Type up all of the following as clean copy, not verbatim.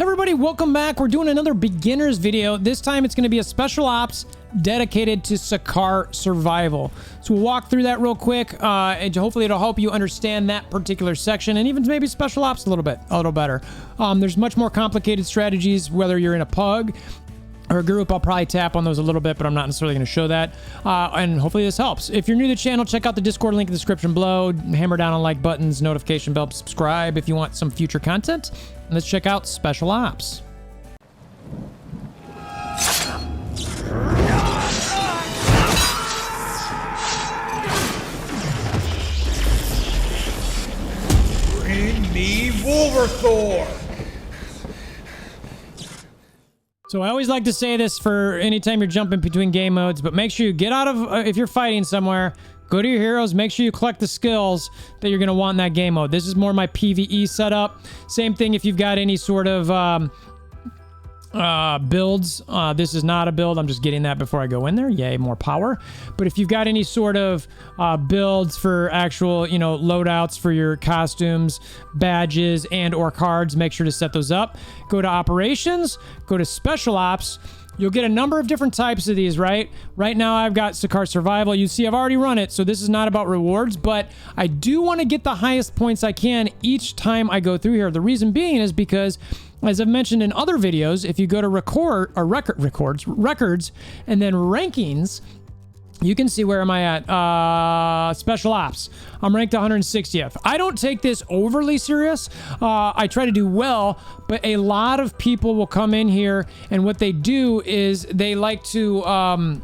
Everybody, welcome back. We're doing another beginner's video. This time it's going to be a special ops dedicated to Sakaar survival. So we'll walk through that real quick, and hopefully it'll help you understand that particular section and even maybe special ops a little better. There's much more complicated strategies, whether you're in a pug or a group. I'll probably tap on those a little bit, but I'm not necessarily going to show that. And hopefully this helps. If you're new to the channel, check out the Discord link in the description below. Hammer down on like buttons, notification bell, subscribe if you want some future content. And let's check out Special Ops. Bring me WolverThor! So I always like to say this for anytime you're jumping between game modes, but make sure you get out of, if you're fighting somewhere, go to your heroes, make sure you collect the skills that you're going to want in that game mode. This is more my PvE setup. Same thing if you've got any sort of builds. This is not a build. I'm just getting that before I go in there. Yay, more power. But if you've got any sort of builds for actual, loadouts for your costumes, badges, and or cards, make sure to set those up. Go to operations, go to special ops. You'll get a number of different types of these, right? Right now I've got Sakaar survival. You see I've already run it, so this is not about rewards, but I do want to get the highest points I can each time I go through here. The reason being is because, as I've mentioned in other videos, if you go to records, and then rankings, you can see where am I at. Special ops. I'm ranked 160th. I don't take this overly serious. I try to do well, but a lot of people will come in here, and what they do is they like to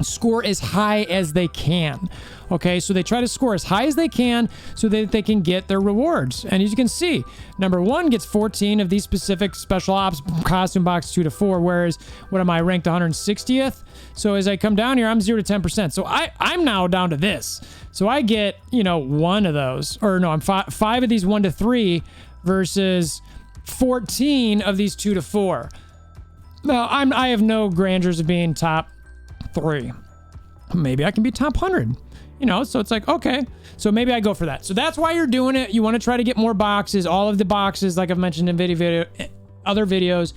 score as high as they can. Okay, so they try to score as high as they can so that they can get their rewards. And as you can see, number one gets 14 of these specific special ops costume box 2 to 4, whereas what am I, ranked 160th? So as I come down here, I'm 0 to 10%. So I'm now down to this. So I get, one of those, or no, I'm five of these 1 to 3 versus 14 of these 2 to 4. Now I have no grandeurs of being top 3. Maybe I can be top 100. So it's like, okay, so maybe I go for that. So that's why you're doing it. You want to try to get more boxes. All of the boxes, like I've mentioned in other videos,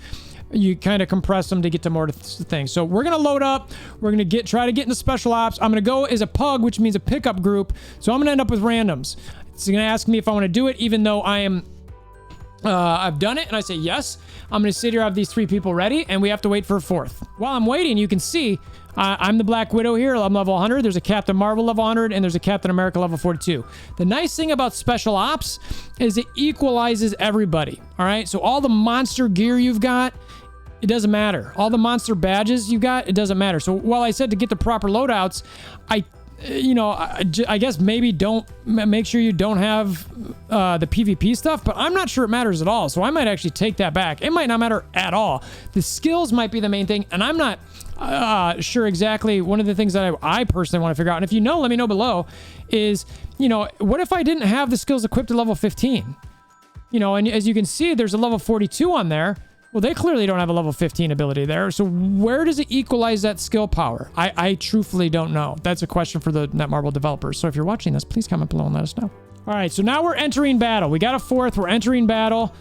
you kind of compress them to get to more things. So we're going to load up. We're going to try to get into special ops. I'm going to go as a pug, which means a pickup group. So I'm going to end up with randoms. It's going to ask me if I want to do it, even though I've done it, and I say yes. I'm going to sit here, I have these 3 people ready, and we have to wait for a 4th. While I'm waiting, you can see I'm the Black Widow here. I'm level 100. There's a Captain Marvel level 100, and there's a Captain America level 42. The nice thing about special ops is it equalizes everybody. All right, so all the monster gear you've got, it doesn't matter. All the monster badges you got, it doesn't matter. So while I said to get the proper loadouts, I guess maybe make sure you don't have the PvP stuff, but I'm not sure it matters at all. So I might actually take that back. It might not matter at all. The skills might be the main thing, and I'm not sure exactly. One of the things that I personally want to figure out, and if you know, let me know below, is, what if I didn't have the skills equipped to level 15? And as you can see, there's a level 42 on there. Well, they clearly don't have a level 15 ability there. So where does it equalize that skill power? I truthfully don't know. That's a question for the Netmarble developers. So if you're watching this, please comment below and let us know. All right, so now we're entering battle. We got a 4th. We're entering battle.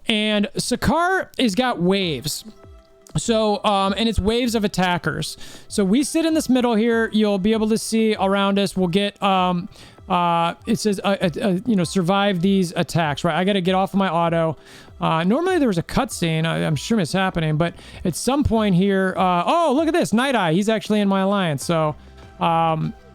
And Sakaar has got waves. So, and it's waves of attackers. So we sit in this middle here. You'll be able to see around us. We'll get... it says, survive these attacks, right? I got to get off of my auto. Normally there was a cutscene. I'm sure it's happening, but at some point here, oh, look at this. Night Eye. He's actually in my alliance. So,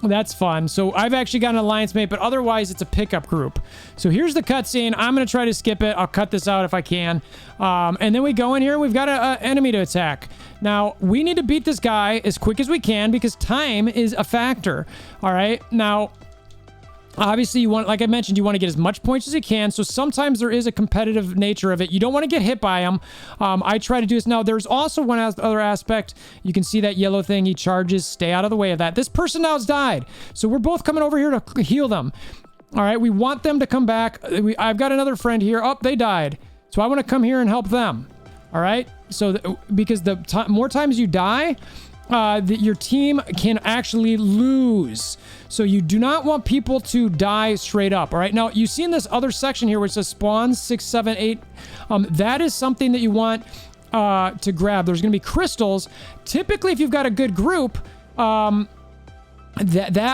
that's fun. So I've actually got an alliance mate, but otherwise it's a pickup group. So here's the cutscene. I'm going to try to skip it. I'll cut this out if I can. And then we go in here and we've got an enemy to attack. Now we need to beat this guy as quick as we can because time is a factor. All right. Now, obviously, like I mentioned, you want to get as much points as you can. So sometimes there is a competitive nature of it. You don't want to get hit by him. I try to do this. Now, there's also one other aspect. You can see that yellow thing. He charges. Stay out of the way of that. This person now has died. So we're both coming over here to heal them. All right. We want them to come back. I've got another friend here. Oh, they died. So I want to come here and help them. All right. So because the more times you die, that your team can actually lose. So you do not want people to die straight up. All right. Now you see in this other section here, which says spawns 6, 7, 8. That is something that you want to grab. There's going to be crystals. Typically, if you've got a good group, that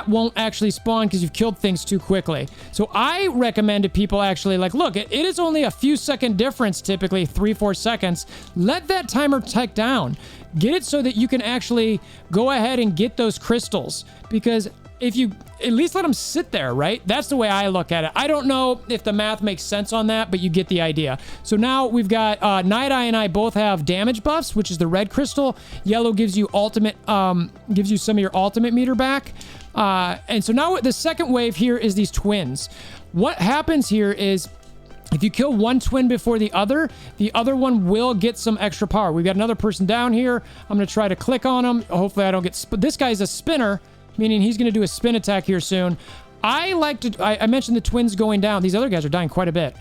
won't actually spawn because you've killed things too quickly. So I recommend to people actually like, look, it is only a few second difference, typically 3-4 seconds. Let that timer tick down. Get it so that you can actually go ahead and get those crystals, because if you at least let them sit there, right? That's the way I look at it. I don't know if the math makes sense on that, but you get the idea. So now we've got Night Eye and I both have damage buffs, which is the red crystal. Yellow gives you ultimate, gives you some of your ultimate meter back. And so now the second wave here is these twins. What happens here is, if you kill one twin before the other one will get some extra power. We've got another person down here. I'm going to try to click on him. Hopefully I don't get... This guy's a spinner, meaning he's going to do a spin attack here soon. I mentioned the twins going down. These other guys are dying quite a bit.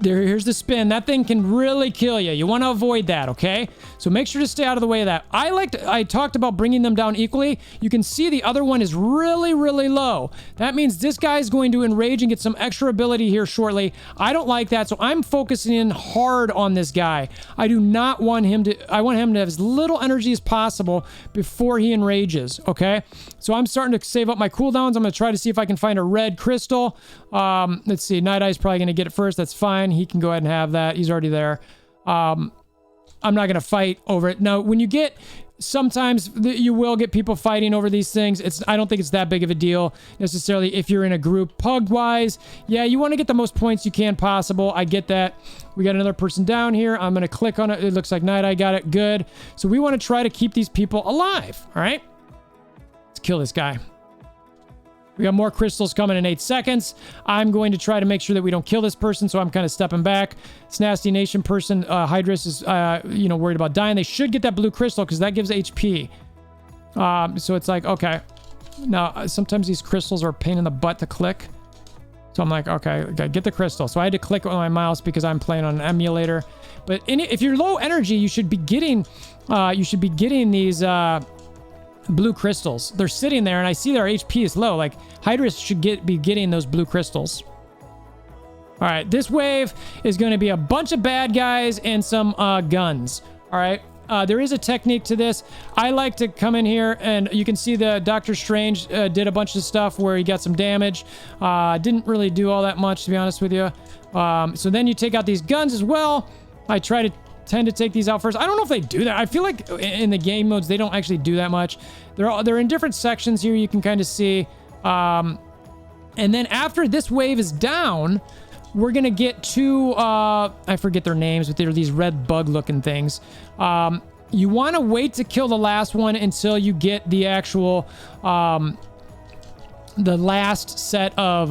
Here's the spin. That thing can really kill you. You want to avoid that, okay? So make sure to stay out of the way of that. I talked about bringing them down equally. You can see the other one is really, really low. That means this guy's going to enrage and get some extra ability here shortly. I don't like that, so I'm focusing in hard on this guy. I do not want him to... I want him to have as little energy as possible before he enrages, okay? So I'm starting to save up my cooldowns. I'm going to try to see if I can find a red crystal. Let's see. Night Eye's probably going to get it first. That's fine. He can go ahead and have that. He's already there. I'm not going to fight over it. Now, when you get... Sometimes you will get people fighting over these things. I don't think it's that big of a deal necessarily if you're in a group. Pug-wise, yeah, you want to get the most points you can possible. I get that. We got another person down here. I'm going to click on it. It looks like Night Eye got it. Good. So we want to try to keep these people alive. All right? Let's kill this guy. We got more crystals coming in 8 seconds. I'm going to try to make sure that we don't kill this person, so I'm kind of stepping back. This Nasty Nation person, Hydrus, is worried about dying. They should get that blue crystal because that gives HP. So it's like, okay. Now, sometimes these crystals are a pain in the butt to click. So I'm like, okay, get the crystal. So I had to click on my mouse because I'm playing on an emulator. But if you're low energy, you should be getting these... blue crystals. They're sitting there and I see their HP is low. Like Hydrus should be getting those blue crystals. All right, this wave is going to be a bunch of bad guys and some guns. All right, there is a technique to this. I like to come in here and you can see the Doctor Strange did a bunch of stuff where he got some damage. Didn't really do all that much, to be honest with you. So then you take out these guns as well. I tend to take these out first. I don't know if they do that. I feel like in the game modes, they don't actually do that much. They're in different sections here. You can kind of see. And then after this wave is down, we're going to get to, I forget their names, but they're these red bug looking things. You want to wait to kill the last one until you get the actual, the last set of,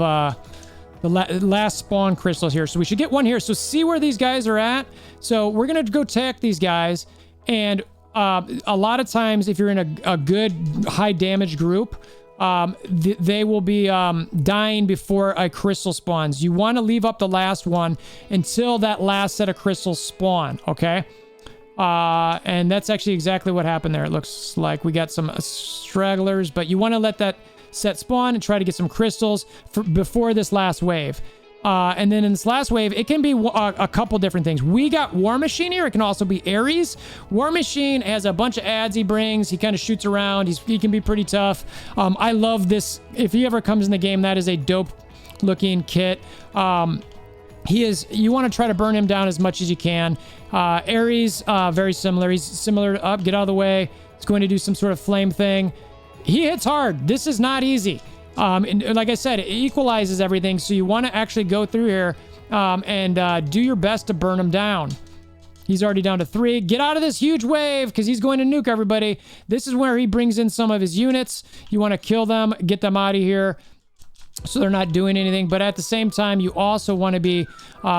the last spawn crystals here. So we should get one here. So see where these guys are at. So we're going to go attack these guys. And a lot of times, if you're in a good high damage group, they will be dying before a crystal spawns. You want to leave up the last one until that last set of crystals spawn. Okay. And that's actually exactly what happened there. It looks like we got some stragglers, but you want to let that set spawn and try to get some crystals before this last wave. And then in this last wave, it can be a couple different things. We got War Machine here. It can also be Ares. War Machine has a bunch of adds he brings. He kind of shoots around. He can be pretty tough. I love this. If he ever comes in the game, that is a dope looking kit. You want to try to burn him down as much as you can. Ares, very similar. He's similar to Up. Get out of the way. He's going to do some sort of flame thing. He hits hard. This is not easy. And like I said, it equalizes everything. So you want to actually go through here and do your best to burn him down. He's already down to 3. Get out of this huge wave because he's going to nuke everybody. This is where he brings in some of his units. You want to kill them, get them out of here so they're not doing anything. But at the same time, you also want to be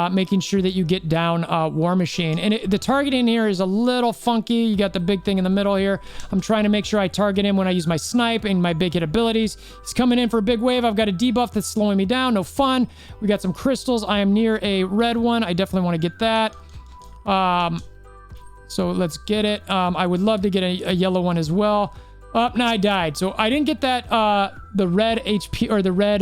making sure that you get down War Machine. And the targeting here is a little funky. You got the big thing in the middle here. I'm trying to make sure I target him when I use my snipe and my big hit abilities. He's coming in for a big wave. I've got a debuff that's slowing me down. No fun. We got some crystals. I am near a red one. I definitely want to get that. So let's get it. I would love to get a yellow one as well. Now I died. So I didn't get that, the red HP or the red,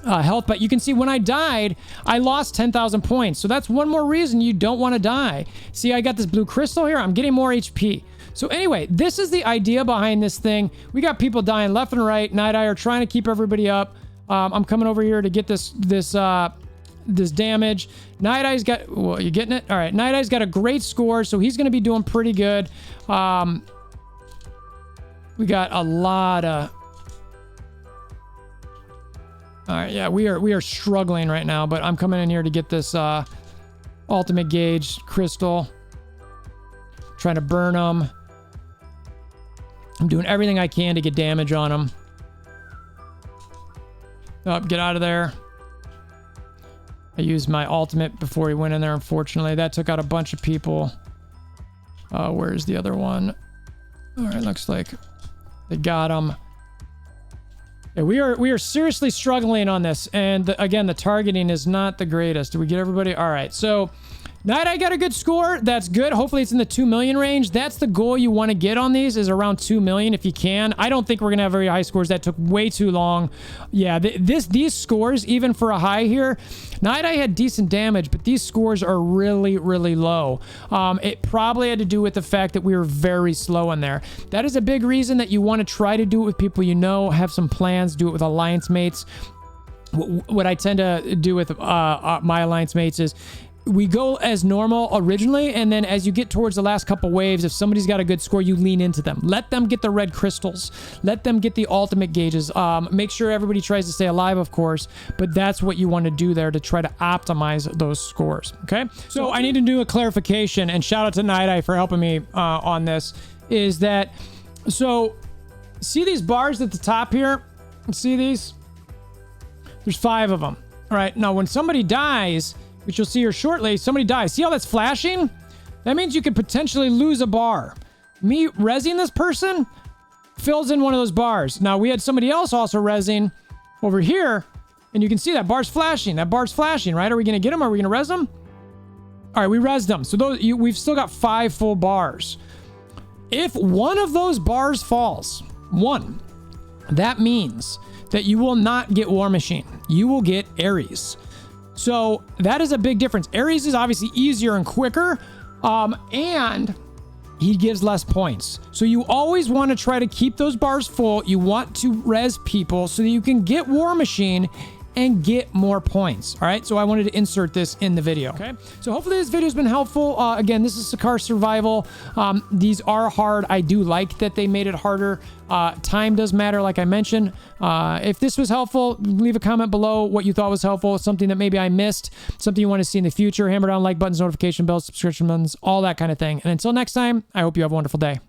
health, but you can see when I died, I lost 10,000 points. So that's one more reason you don't want to die. See, I got this blue crystal here. I'm getting more HP. So anyway, this is the idea behind this thing. We got people dying left and right. Night Eye are trying to keep everybody up. I'm coming over here to get this damage. Night Eye's got, well, you getting it? All right. Night Eye's got a great score, so he's going to be doing pretty good. We got a lot of, all right. Yeah, we are struggling right now, but I'm coming in here to get this, ultimate gauge crystal, trying to burn them. I'm doing everything I can to get damage on them. Oh, get out of there. I used my ultimate before he went in there, unfortunately. That took out a bunch of people. Where's the other one? All right, looks like they got him. Yeah, we are seriously struggling on this. And again, the targeting is not the greatest. Did we get everybody? All right, so Night Eye got a good score. That's good. Hopefully it's in the 2 million range. That's the goal you want to get on these, is around 2 million if you can. I don't think we're going to have very high scores. That took way too long. Yeah, these scores, even for a high here, Night Eye had decent damage, but these scores are really, really low. It probably had to do with the fact that we were very slow in there. That is a big reason that you want to try to do it with people you know, have some plans, do it with alliance mates. What I tend to do with my alliance mates is we go as normal originally, and then as you get towards the last couple waves, if somebody's got a good score, you lean into them. Let them get the red crystals. Let them get the ultimate gauges. Make sure everybody tries to stay alive, of course, but that's what you want to do there to try to optimize those scores, okay? So I need to do a clarification, and shout out to Night Eye for helping me on this, is that, so see these bars at the top here? See these? There's 5 of them. All right, now when somebody dies, which you'll see here shortly, somebody dies. See how that's flashing? That means you could potentially lose a bar. Me rezzing this person fills in one of those bars. Now, we had somebody else also rezzing over here, and you can see that bar's flashing. That bar's flashing, right? Are we going to get them? Are we going to res them? All right, we rezzed them. So those, we've still got 5 full bars. If one of those bars falls, one, that means that you will not get War Machine. You will get Ares. So that is a big difference. Ares is obviously easier and quicker, and he gives less points. So you always want to try to keep those bars full. You want to res people so that you can get War Machine and get more points. All right, so I wanted to insert this in the video. Okay, so hopefully this video has been helpful. Again, this is Sakaar Survival. These are hard. I do like that they made it harder. Time does matter, like I mentioned. If this was helpful, leave a comment below what you thought was helpful, something that maybe I missed, something you want to see in the future. Hammer down like buttons, notification bells, subscription buttons, all that kind of thing. And until next time, I hope you have a wonderful day.